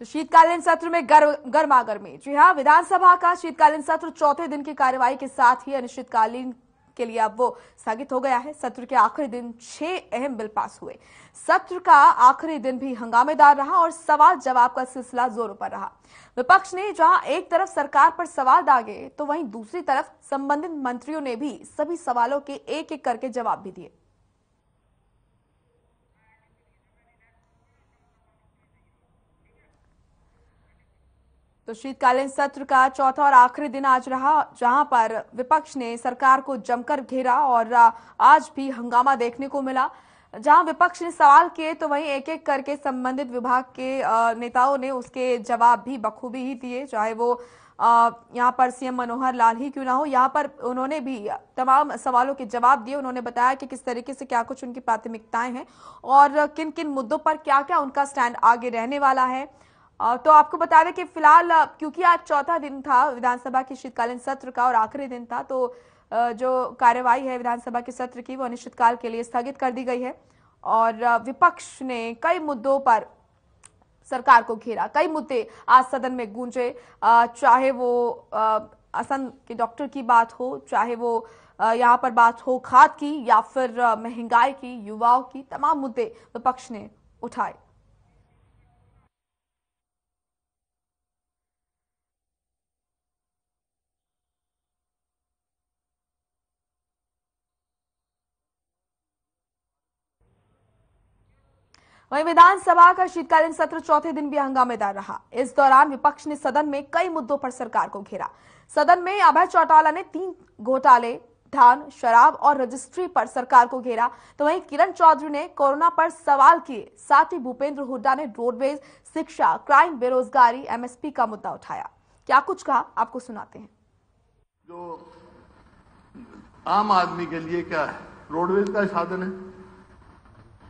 तो शीतकालीन सत्र में गर्मागर्मी। जी हाँ, विधानसभा का शीतकालीन सत्र चौथे दिन की कार्यवाही के साथ ही अनिश्चितकालीन के लिए अब वो स्थगित हो गया है। सत्र के आखिरी दिन 6 अहम बिल पास हुए। सत्र का आखिरी दिन भी हंगामेदार रहा और सवाल जवाब का सिलसिला जोरों पर रहा। विपक्ष ने जहां एक तरफ सरकार पर सवाल दागे तो वहीं दूसरी तरफ संबंधित मंत्रियों ने भी सभी सवालों के एक एक करके जवाब भी दिए। तो शीतकालीन सत्र का चौथा और आखिरी दिन आज रहा, जहां पर विपक्ष ने सरकार को जमकर घेरा और आज भी हंगामा देखने को मिला। जहां विपक्ष ने सवाल किए तो वहीं एक एक करके संबंधित विभाग के नेताओं ने उसके जवाब भी बखूबी ही दिए, चाहे वो यहां पर सीएम मनोहर लाल ही क्यों ना हो। यहां पर उन्होंने भी तमाम सवालों के जवाब दिए। उन्होंने बताया कि किस तरीके से क्या कुछ उनकी प्राथमिकताएं हैं और किन किन मुद्दों पर क्या क्या उनका स्टैंड आगे रहने वाला है। तो आपको बता दें कि फिलहाल क्योंकि आज चौथा दिन था विधानसभा के शीतकालीन सत्र का और आखिरी दिन था, तो जो कार्यवाही है विधानसभा के सत्र की वो अनिश्चितकाल के लिए स्थगित कर दी गई है और विपक्ष ने कई मुद्दों पर सरकार को घेरा। कई मुद्दे आज सदन में गूंजे, चाहे वो असम के डॉक्टर की बात हो, चाहे वो यहाँ पर बात हो खाद की या फिर महंगाई की, युवाओं की, तमाम मुद्दे विपक्ष ने उठाए। वहीं विधानसभा का शीतकालीन सत्र चौथे दिन भी हंगामेदार रहा। इस दौरान विपक्ष ने सदन में कई मुद्दों पर सरकार को घेरा। सदन में अभय चौटाला ने 3 घोटाले, धान, शराब और रजिस्ट्री पर सरकार को घेरा, तो वहीं किरण चौधरी ने कोरोना पर सवाल किए। साथ ही भूपेंद्र हुड्डा ने रोडवेज, शिक्षा, क्राइम, बेरोजगारी, एमएसपी का मुद्दा उठाया। क्या कुछ कहा, आपको सुनाते हैं। जो आम आदमी के लिए क्या है, रोडवेज का साधन है।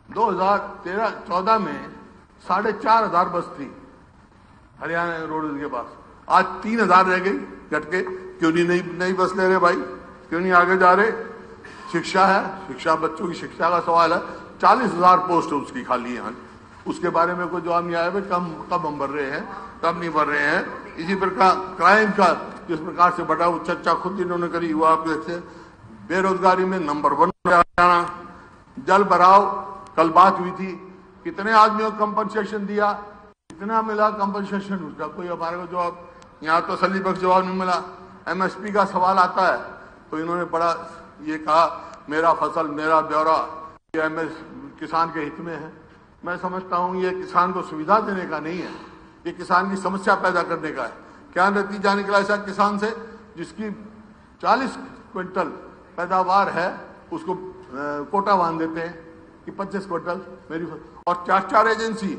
2013-14 में 4,500 बस थी हरियाणा रोडवेज के पास, आज 3,000 रह गई घट के। क्यों नहीं बस ले रहे भाई, क्यों नहीं आगे जा रहे? शिक्षा है, शिक्षा, बच्चों की शिक्षा का सवाल है। 40,000 पोस्ट उसकी खाली है, उसके बारे में कोई जवाब नहीं आया भाई, कब हम भर रहे हैं, कब नहीं भर रहे हैं। इसी प्रकार क्राइम का जिस प्रकार से बढ़ा, वो चर्चा खुद इन्होंने करी, वो आप देखते। बेरोजगारी में नंबर 1 हरियाणा। जल भराव कल बात हुई थी, कितने आदमियों को कंपनसेशन दिया, कितना मिला कंपनसेशन, उसका कोई हमारे को जवाब, यहाँ तो सलीबख्श जवाब नहीं मिला। एमएसपी का सवाल आता है तो इन्होंने बड़ा ये कहा, मेरा फसल मेरा ब्यौरा, ये एमएस किसान के हित में है। मैं समझता हूँ ये किसान को सुविधा देने का नहीं है, ये किसान की समस्या पैदा करने का है। क्या नतीजा निकला ऐसा किसान से, जिसकी 40 क्विंटल पैदावार है उसको कोटा बांध देते हैं कि 25 क्विंटल मेरी, और 4 agency,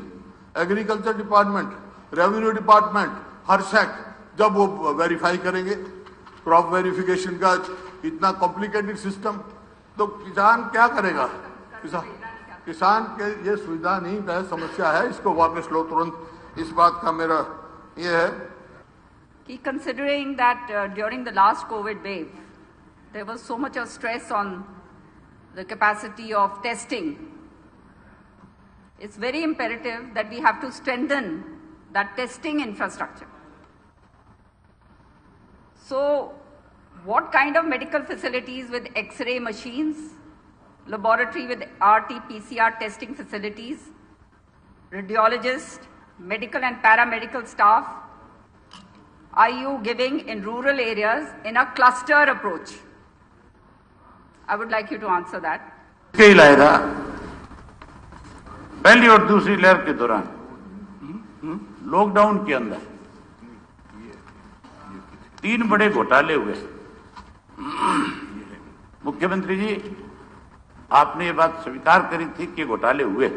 agriculture department, revenue department, हर सेक्ट, जब वो वेरीफाई करेंगे, क्रॉप वेरिफिकेशन का इतना कॉम्प्लिकेटेड सिस्टम, तो किसान क्या करेगा? किसान के ये सुविधा नहीं है, समस्या है, इसको वापस लो तुरंत। इस बात का मेरा ये है कि considering that during the last COVID wave there was so much of stress on the capacity of testing, it's very imperative that we have to strengthen that testing infrastructure. So what kind of medical facilities with X-ray machines, laboratory with RT-PCR testing facilities, radiologists, medical and paramedical staff are you giving in rural areas in a cluster approach? I would like you to answer that. के इलाका पहली और दूसरी लहर के दौरान lockdown के अंदर 3 बड़े घोटाले हुए। मुख्यमंत्री जी, आपने ये बात स्वीकार करी थी कि घोटाले हुए।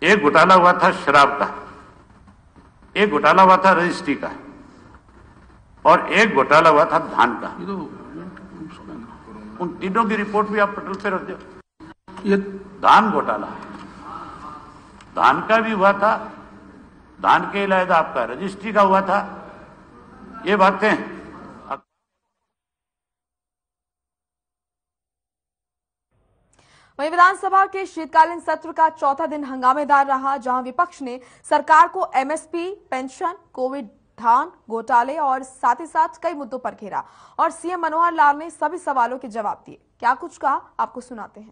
एक घोटाला हुआ था शराब का, एक घोटाला हुआ था रजिस्ट्री का, और एक घोटाला हुआ था धान का। उन तीनों की रिपोर्ट भी आप पटल पे रख दो। ये धान घोटाला, धान का भी हुआ था, धान के इलावा आपका रजिस्ट्री का हुआ था। ये बातें वहीं विधानसभा के शीतकालीन सत्र का चौथा दिन हंगामेदार रहा, जहां विपक्ष ने सरकार को एमएसपी, पेंशन, कोविड, धान घोटाले और साथ ही साथ कई मुद्दों पर घेरा और सीएम मनोहर लाल ने सभी सवालों के जवाब दिए। क्या कुछ कहा, आपको सुनाते हैं।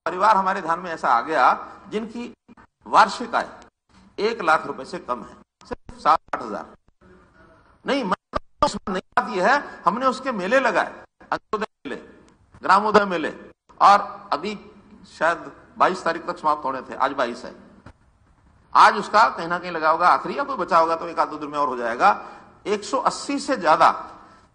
परिवार हमारे ध्यान में ऐसा आ गया जिनकी वार्षिक आय 1 लाख रुपए से कम है, सिर्फ 7-8 हजार। नहीं, नहीं बात यह है, हमने उसके मेले लगाए, अंत्योदय मेले, ग्रामोदय मेले, और अभी शायद 22 तारीख तक समाप्त होने थे, आज 22 है। आज उसका कहीं ना कहीं लगा होगा आखिरी, या कोई बचा होगा तो 1-2 दिन में और हो जाएगा। 180 से ज्यादा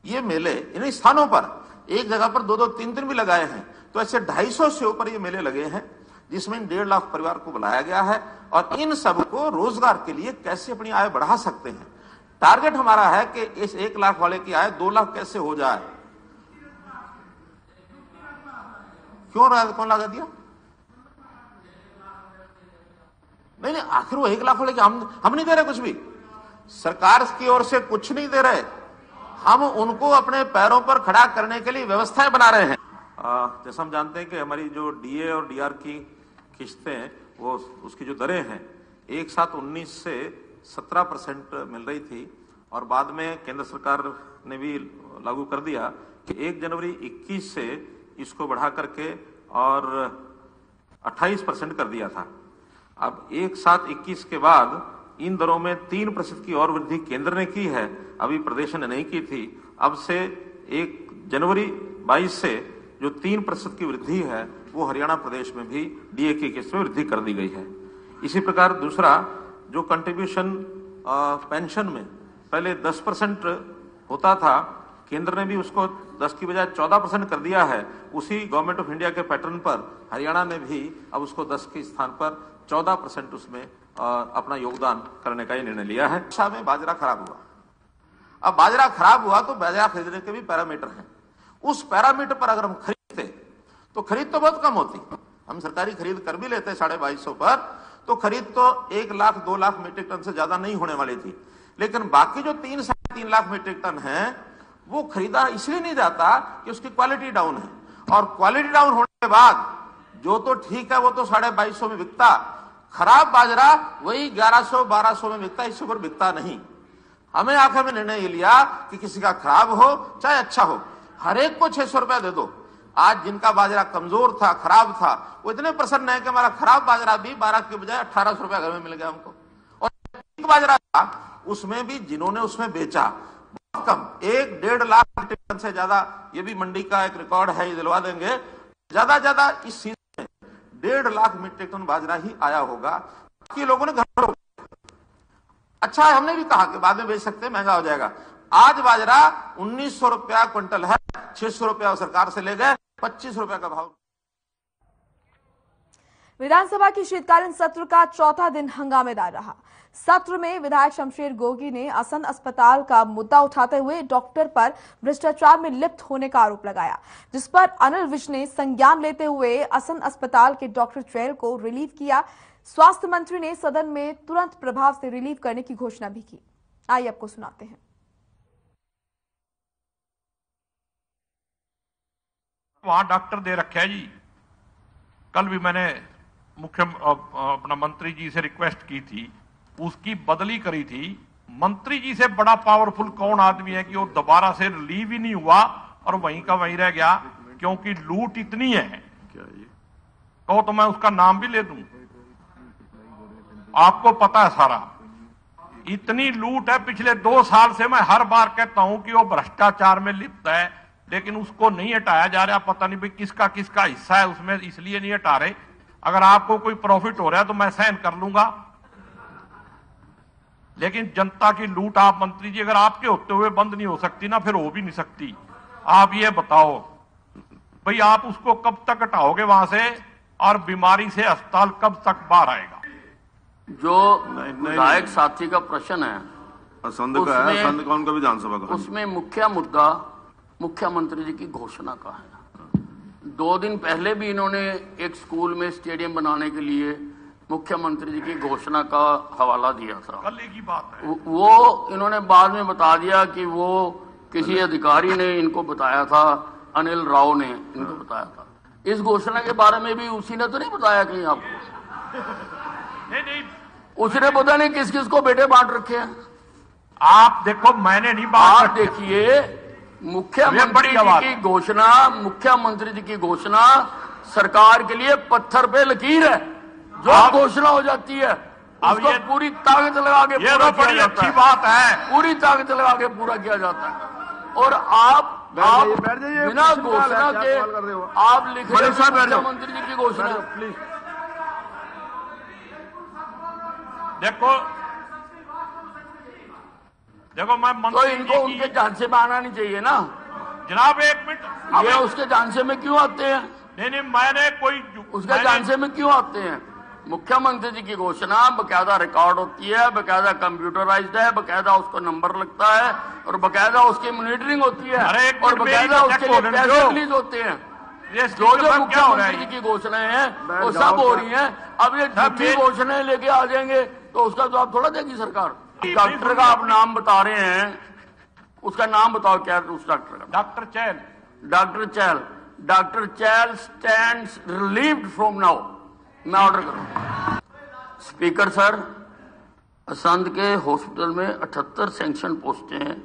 ये मेले इन स्थानों पर, एक जगह पर 2-2, 3 दिन भी लगाए हैं, तो ऐसे 250 से ऊपर ये मेले लगे हैं, जिसमें 1.5 लाख परिवार को बुलाया गया है। और इन सबको रोजगार के लिए कैसे अपनी आय बढ़ा सकते हैं, टारगेट हमारा है कि इस 1 लाख वाले की आय 2 लाख कैसे हो जाए। कौन लगा दिया? नहीं, आखिर वो 1 लाख वाले की हम नहीं दे रहे कुछ भी, सरकार की ओर से कुछ नहीं दे रहे, हम उनको अपने पैरों पर खड़ा करने के लिए व्यवस्थाएं बना रहे हैं। जैसा हम जानते हैं कि हमारी जो डीए और डीआर की किस्तें, वो उसकी जो दरें हैं, एक साथ 19 से 17% मिल रही थी, और बाद में केंद्र सरकार ने भी लागू कर दिया कि 1 जनवरी 21 से इसको बढ़ा करके और 28% कर दिया था। अब एक साथ 21 के बाद इन दरों में 3% की और वृद्धि केंद्र ने की है, अभी प्रदेश ने नहीं की थी। अब से 1 जनवरी 22 से जो 3% की वृद्धि है, वो हरियाणा प्रदेश में भी डीए की किस्त में वृद्धि कर दी गई है। इसी प्रकार दूसरा जो कंट्रीब्यूशन पेंशन में पहले 10% होता था, केंद्र ने भी उसको 10 की बजाय 14% कर दिया है। उसी गवर्नमेंट ऑफ इंडिया के पैटर्न पर हरियाणा ने भी अब उसको 10 के स्थान पर 14% उसमें अपना योगदान करने का निर्णय लिया है। शिक्षा में बाजरा खराब हुआ, अब बाजरा खराब हुआ तो बाजरा खरीदने के भी पैरामीटर हैं। उस पैरामीटर पर अगर हम खरीदते तो खरीद तो बहुत कम होती, हम सरकारी खरीद कर भी लेते 2250 पर, तो खरीद तो 1 लाख 2 लाख मीट्रिक टन से ज्यादा नहीं होने वाली थी। लेकिन बाकी जो 3-3.5 लाख मीट्रिक टन है, वो खरीदा इसलिए नहीं जाता कि उसकी क्वालिटी डाउन है, और क्वालिटी डाउन होने के बाद जो तो ठीक है वो तो 2250 में बिकता, खराब बाजरा वही 1100-1200 में बिकता, इससे ऊपर बिकता नहीं। हमें आखिर में निर्णय ये लिया कि किसी का खराब हो चाहे अच्छा हो, हर एक को 600 रुपया दे दो। आज जिनका बाजरा कमजोर था, खराब था, वो इतने प्रसन्न है कि हमारा खराब बाजरा भी 12 के बजाय 1800 रुपया घर में मिल गया हमको। और ठीक बाजरा था उसमें भी जिन्होंने उसमें बेचा बहुत कम, 1-1.5 लाख मीट्रिक टन से ज्यादा, ये भी मंडी का एक रिकॉर्ड है, ये दिलवा देंगे, ज्यादा इस सीजन में 1.5 लाख मीट्रिक टन बाजरा ही आया होगा। बाकी लोगों ने घर, अच्छा है, हमने भी कहा कि बाद में बेच सकते, महंगा हो जाएगा। आज बाजरा 1900 रुपया क्विंटल है, 600 रुपया सरकार से ले गए, 25 रुपया का भाव। विधानसभा की शीतकालीन सत्र का चौथा दिन हंगामेदार रहा। सत्र में विधायक शमशेर गोगी ने असंध अस्पताल का मुद्दा उठाते हुए डॉक्टर पर भ्रष्टाचार में लिप्त होने का आरोप लगाया, जिस पर अनिल विज ने संज्ञान लेते हुए असंध अस्पताल के डॉक्टर चैल को रिलीव किया। स्वास्थ्य मंत्री ने सदन में तुरंत प्रभाव से रिलीव करने की घोषणा भी की। आइए आपको सुनाते हैं। वहां डॉक्टर दे रखे है जी। कल भी मैंने अपना मंत्री जी से रिक्वेस्ट की थी, उसकी बदली करी थी। मंत्री जी से बड़ा पावरफुल कौन आदमी है कि वो दोबारा से रिलीव ही नहीं हुआ और वहीं का वहीं रह गया, क्योंकि लूट इतनी है। कहो तो मैं उसका नाम भी ले दूं, आपको पता है सारा। इतनी लूट है, पिछले 2 साल से मैं हर बार कहता हूं कि वो भ्रष्टाचार में लिप्त है, लेकिन उसको नहीं हटाया जा रहा। पता नहीं भाई किसका किसका हिस्सा है उसमें, इसलिए नहीं हटा रहे। अगर आपको कोई प्रॉफिट हो रहा है तो मैं सहन कर लूंगा, लेकिन जनता की लूट आप मंत्री जी अगर आपके होते हुए बंद नहीं हो सकती ना, फिर हो भी नहीं सकती। आप ये बताओ भाई, आप उसको कब तक हटाओगे वहां से, और बीमारी से अस्पताल कब तक बाहर आएगा? जो विधायक साथी का प्रश्न है, संघ का है, संघ कौन का विधानसभा का, उसमें मुख्य मुद्दा मुख्यमंत्री जी की घोषणा का है। 2 दिन पहले भी इन्होंने एक स्कूल में स्टेडियम बनाने के लिए मुख्यमंत्री जी की घोषणा का हवाला दिया था। कल की बात है, वो इन्होंने बाद में बता दिया कि वो किसी अधिकारी ने इनको बताया था। अनिल राव ने इनको बताया था। इस घोषणा के बारे में भी उसी ने तो नहीं बताया कहीं आपको? नहीं, उसने पता नहीं किस किस को बेटे बांट रखे हैं। आप देखो, मैंने नहीं बात। आप देखिए, मुख्यमंत्री जी की घोषणा सरकार के लिए पत्थर पे लकीर है। जो घोषणा हो जाती है अब ये पूरी ताकत लगा के पूरा बड़ी अच्छी बात है, पूरी ताकत लगा के पूरा किया जाता है। और आप बिना घोषणा के आप लिख रहे हैं मुख्यमंत्री जी की घोषणा। प्लीज देखो मैं तो इनको उनके झांसे में आना नहीं चाहिए ना जनाब। एक मिनट, ये उसके झांसे में क्यों आते हैं? नहीं, मैंने कोई उसके झांसे में क्यों आते हैं? मुख्यमंत्री जी की घोषणा बकायदा रिकॉर्ड होती है, बकायदा कंप्यूटराइज्ड है, बकायदा उसको नंबर लगता है और बकायदा उसकी मॉनिटरिंग होती है और बकायदा उसके लिए पैसे रिलीज होते हैं। जो मुख्यमंत्री जी की घोषणाएं हैं वो सब हो रही हैं। अब ये झूठी घोषणाएं लेके आ जाएंगे तो उसका जवाब थोड़ा देगी सरकार। डॉक्टर का आप नाम बता रहे हैं, उसका नाम बताओ क्या उस डॉक्टर का? Doctor Chail. Doctor Chail stands relieved from now. मैं ऑर्डर करूं। स्पीकर सर, असंध के हॉस्पिटल में 78 सैंक्शन पोस्टें हैं,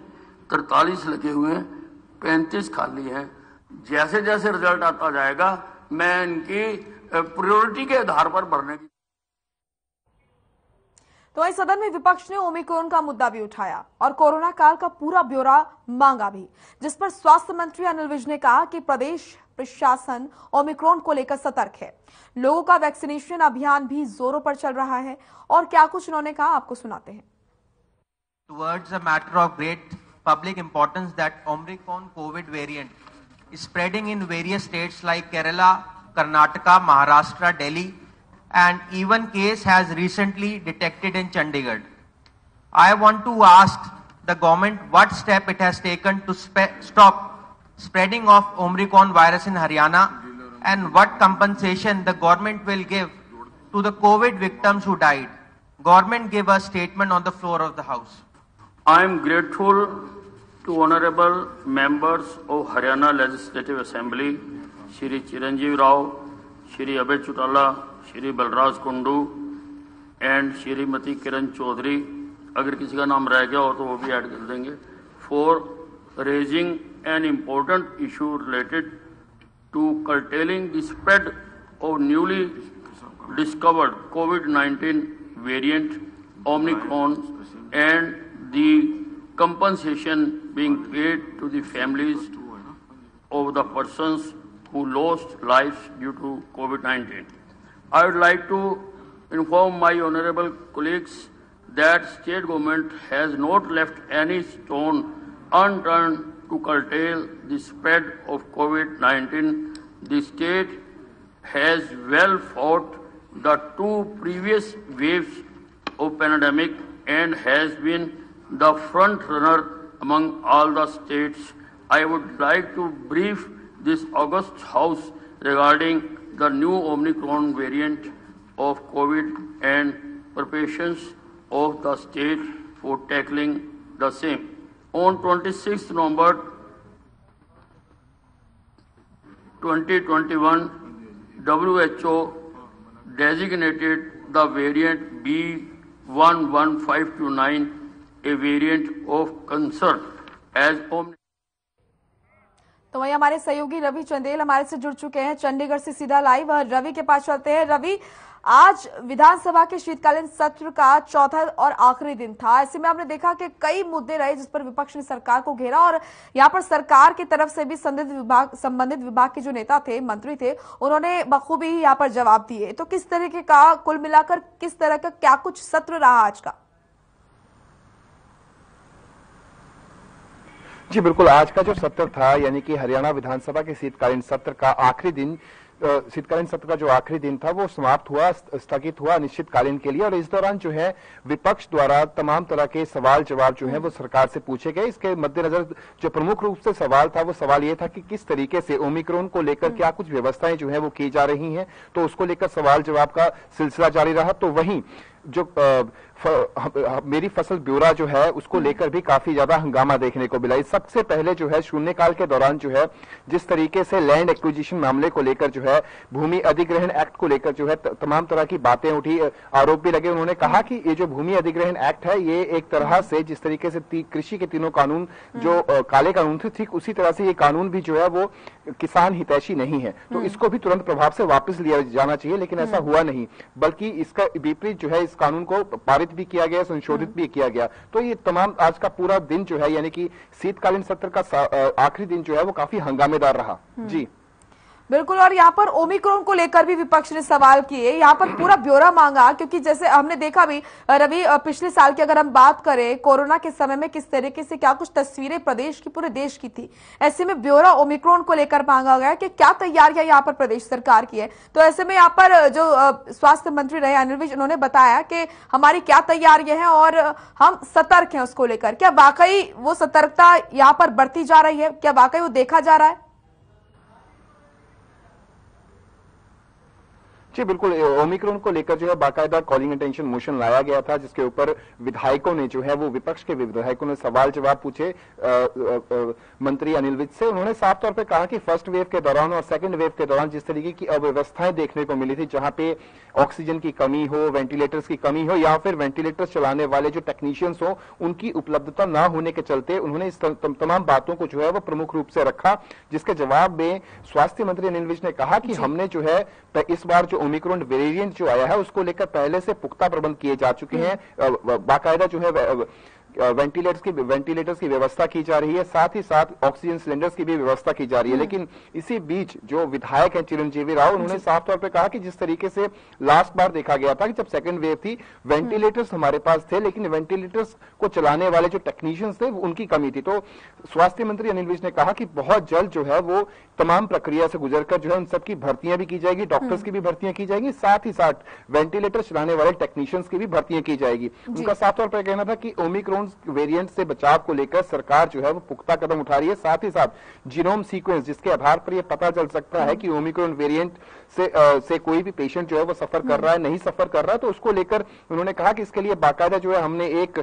43 लगे हुए हैं, 35 खाली हैं। जैसे जैसे रिजल्ट आता जाएगा मैं इनकी प्रायोरिटी के आधार पर भरने की। तो वहीं सदन में विपक्ष ने ओमिक्रॉन का मुद्दा भी उठाया और कोरोना काल का पूरा ब्यौरा मांगा भी, जिस पर स्वास्थ्य मंत्री अनिल विज ने कहा कि प्रदेश प्रशासन ओमिक्रॉन को लेकर सतर्क है। लोगों का वैक्सीनेशन अभियान भी जोरों पर चल रहा है और क्या कुछ उन्होंने कहा आपको सुनाते हैं। Towards a matter of great public importance that Omicron COVID variant is spreading in various states like Kerala, Karnataka, Maharashtra, Delhi, and even case has recently detected in Chandigarh. I want to ask the government what step it has taken to stop spreading of Omicron virus in Haryana and what compensation the government will give to the COVID victims who died. Government give a statement on the floor of the House. I am grateful to honorable members of Haryana Legislative Assembly, Shri Chiranjeev Rao, Shri Abhay Chautala, Shri Balraj Kundu and Shrimati Kiran Chaudhary, अगर किसी का नाम रह गया हो तो वो भी ऐड कर देंगे, for raising an important issue related to curtailing the spread of newly discovered COVID-19 variant Omicron and the compensation being paid to the families of the persons who lost lives due to COVID-19. I would like to inform my honorable colleagues that state government has not left any stone unturned to curtail the spread of COVID-19. The state has well fought the 2 previous waves of pandemic and has been the front runner among all the states. I would like to brief this august House regarding the new Omicron variant of COVID and preparations of the state for tackling the same. On 26th November 2021, WHO designated the variant B11529 a variant of concern as Omicron. तो वहीं हमारे सहयोगी रवि चंदेल हमारे से जुड़ चुके हैं चंडीगढ़ से सीधा लाइव। रवि के पास चलते हैं। रवि, आज विधानसभा के शीतकालीन सत्र का चौथा और आखिरी दिन था। ऐसे में आपने देखा कि कई मुद्दे रहे जिस पर विपक्ष ने सरकार को घेरा और यहाँ पर सरकार की तरफ से भी संबंधित विभाग के जो नेता थे, मंत्री थे, उन्होंने बखूबी यहाँ पर जवाब दिए। तो किस तरीके का कुल मिलाकर किस तरह का क्या कुछ सत्र रहा आज का? जी बिल्कुल, आज का जो सत्र था यानी कि हरियाणा विधानसभा के शीतकालीन सत्र का आखिरी दिन, शीतकालीन सत्र का जो आखिरी दिन था वो समाप्त हुआ, स्थगित हुआ अनिश्चितकालीन के लिए। और इस दौरान जो है विपक्ष द्वारा तमाम तरह के सवाल जवाब जो है वो सरकार से पूछे गए। इसके मद्देनजर जो प्रमुख रूप से सवाल था वो सवाल ये था कि किस तरीके से ओमिक्रॉन को लेकर क्या कुछ व्यवस्थाएं जो है वो की जा रही हैं, तो उसको लेकर सवाल जवाब का सिलसिला जारी रहा। तो वहीं जो मेरी फसल ब्यौरा जो है उसको लेकर भी काफी ज्यादा हंगामा देखने को मिला। सबसे पहले जो है शून्यकाल के दौरान जो है जिस तरीके से लैंड एक्विजिशन मामले को लेकर जो है भूमि अधिग्रहण एक्ट को लेकर जो है तमाम तरह की बातें उठी, आरोप भी लगे। उन्होंने कहा कि ये जो भूमि अधिग्रहण एक्ट है ये एक तरह से जिस तरीके से कृषि के तीनों कानून जो काले कानून थे ठीक उसी तरह से ये कानून भी जो है वो किसान हितैषी नहीं है, तो इसको भी तुरंत प्रभाव से वापस लिया जाना चाहिए। लेकिन ऐसा हुआ नहीं, बल्कि इसका विपरीत जो है इस कानून को पारित भी किया गया, संशोधित भी किया गया। तो ये तमाम आज का पूरा दिन जो है यानी कि शीतकालीन सत्र का आखिरी दिन जो है वो काफी हंगामेदार रहा। जी बिल्कुल। और यहाँ पर ओमिक्रॉन को लेकर भी विपक्ष ने सवाल किए, यहाँ पर पूरा ब्यौरा मांगा, क्योंकि जैसे हमने देखा भी रवि पिछले साल की अगर हम बात करें कोरोना के समय में किस तरीके से क्या कुछ तस्वीरें प्रदेश की पूरे देश की थी, ऐसे में ब्यौरा ओमिक्रॉन को लेकर मांगा गया कि क्या तैयारियां यहाँ पर प्रदेश सरकार की है। तो ऐसे में यहाँ पर जो स्वास्थ्य मंत्री रहे अनिल विज, उन्होंने बताया कि हमारी क्या तैयारियां हैं और हम सतर्क हैं उसको लेकर। क्या वाकई वो सतर्कता यहाँ पर बढ़ती जा रही है, क्या वाकई वो देखा जा रहा है? जी बिल्कुल, ओमिक्रॉन को लेकर जो है बाकायदा कॉलिंग अटेंशन मोशन लाया गया था, जिसके ऊपर विधायकों ने जो है वो विपक्ष के विधायकों ने सवाल जवाब पूछे मंत्री अनिल विज से। उन्होंने साफ तौर पे कहा कि फर्स्ट वेव के दौरान और सेकंड वेव के दौरान जिस तरीके की अव्यवस्थाएं देखने को मिली थी, जहां पे ऑक्सीजन की कमी हो, वेंटिलेटर्स की कमी हो या फिर वेंटिलेटर्स चलाने वाले जो टेक्नीशियंस हो उनकी उपलब्धता ना होने के चलते उन्होंने इस तमाम बातों को जो है वो प्रमुख रूप से रखा, जिसके जवाब में स्वास्थ्य मंत्री अनिल विज ने कहा कि हमने जो है इस बार जो ओमिक्रॉन वेरिएंट जो आया है उसको लेकर पहले से पुख्ता प्रबंध किए जा चुके हैं। बाकायदा जो है वेंटिलेटर्स की व्यवस्था की जा रही है, साथ ही साथ ऑक्सीजन सिलेंडर्स की भी व्यवस्था की जा रही है। लेकिन इसी बीच जो विधायक हैं चिरंजीवी राव, उन्होंने साफ तौर पे कहा कि जिस तरीके से लास्ट बार देखा गया था कि जब सेकंड वेव थी वेंटिलेटर्स हमारे पास थे, लेकिन वेंटिलेटर्स को चलाने वाले जो टेक्नीशियंस थे उनकी कमी थी। तो स्वास्थ्य मंत्री अनिल विज ने कहा कि बहुत जल्द जो है वो तमाम प्रक्रिया से गुजरकर जो है उन सबकी भर्तियां भी की जाएगी, डॉक्टर्स की भी भर्तियां की जाएगी, साथ ही साथ वेंटिलेटर चलाने वाले टेक्नीशियंस की भी भर्तियां की जाएगी। उनका साफ तौर पर कहना था कि ओमिक्रॉन वेरिएंट से बचाव को लेकर सरकार जो है वो पुख्ता कदम उठा रही है। साथ ही साथ जीनोम सीक्वेंस जिसके आधार पर यह पता चल सकता है कि ओमिक्रॉन वेरिएंट से कोई भी पेशेंट जो है वो सफर कर रहा है नहीं सफर कर रहा है, तो उसको लेकर उन्होंने कहा कि इसके लिए बाकायदा जो है हमने एक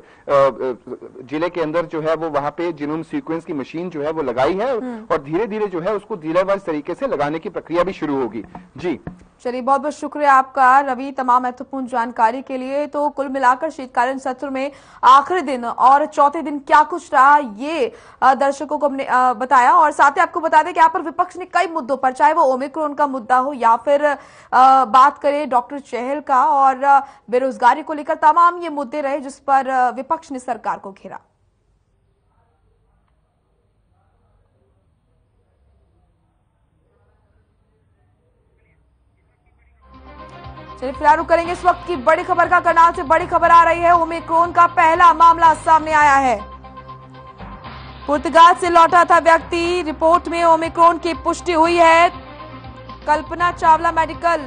जिले के अंदर जो है वो वहां पे जीनोम सीक्वेंस की मशीन जो है वो लगाई है और धीरे धीरे जो है उसको जिलेवार तरीके से लगाने की प्रक्रिया भी शुरू होगी। जी चलिए, बहुत बहुत शुक्रिया आपका रवि तमाम महत्वपूर्ण जानकारी के लिए। तो कुल मिलाकर शीतकालीन सत्र में आखिरी दिन और चौथे दिन क्या कुछ रहा ये दर्शकों को हमने बताया, और साथ ही आपको बता दें कि यहाँ पर विपक्ष ने कई मुद्दों पर, चाहे वो ओमिक्रॉन का मुद्दा हो या फिर बात करें डॉक्टर चहल का और बेरोजगारी को लेकर, तमाम ये मुद्दे रहे जिस पर विपक्ष ने सरकार को घेरा। चलिए फिलहाल रुक करेंगे इस वक्त की बड़ी खबर का। करनाल से बड़ी खबर आ रही है, ओमिक्रॉन का पहला मामला सामने आया है। पुर्तगाल से लौटा था व्यक्ति, रिपोर्ट में ओमिक्रॉन की पुष्टि हुई है। कल्पना चावला मेडिकल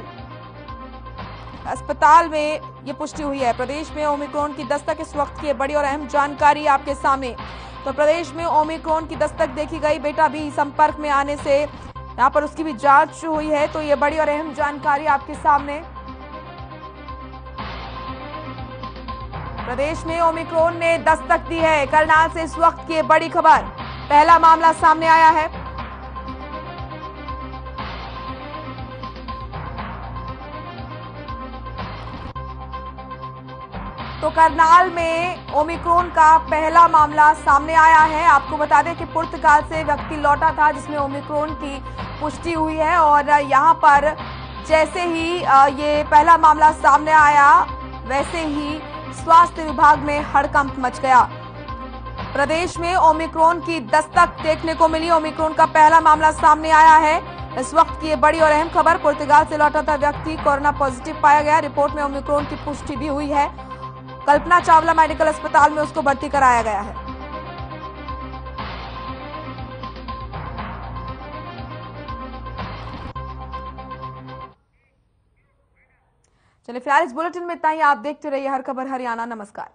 अस्पताल में ये पुष्टि हुई है। प्रदेश में ओमिक्रॉन की दस्तक, इस वक्त की बड़ी और अहम जानकारी आपके सामने। तो प्रदेश में ओमिक्रॉन की दस्तक देखी गई, बेटा भी संपर्क में आने से यहाँ पर उसकी भी जांच हुई है। तो ये बड़ी और अहम जानकारी आपके सामने। प्रदेश में ओमिक्रॉन ने दस्तक दी है। करनाल से इस वक्त की बड़ी खबर, पहला मामला सामने आया है। तो करनाल में ओमिक्रॉन का पहला मामला सामने आया है। आपको बता दें कि पुर्तगाल से व्यक्ति लौटा था जिसमें ओमिक्रॉन की पुष्टि हुई है, और यहाँ पर जैसे ही ये पहला मामला सामने आया वैसे ही स्वास्थ्य विभाग में हड़कंप मच गया। प्रदेश में ओमिक्रॉन की दस्तक देखने को मिली, ओमिक्रॉन का पहला मामला सामने आया है। इस वक्त की ये बड़ी और अहम खबर, पुर्तगाल से लौटा था व्यक्ति कोरोना पॉजिटिव पाया गया। रिपोर्ट में ओमिक्रॉन की पुष्टि भी हुई है। कल्पना चावला मेडिकल अस्पताल में उसको भर्ती कराया गया है। चलिए फिलहाल इस बुलेटिन में इतना ही। आप देखते रहिए हर खबर हरियाणा। नमस्कार।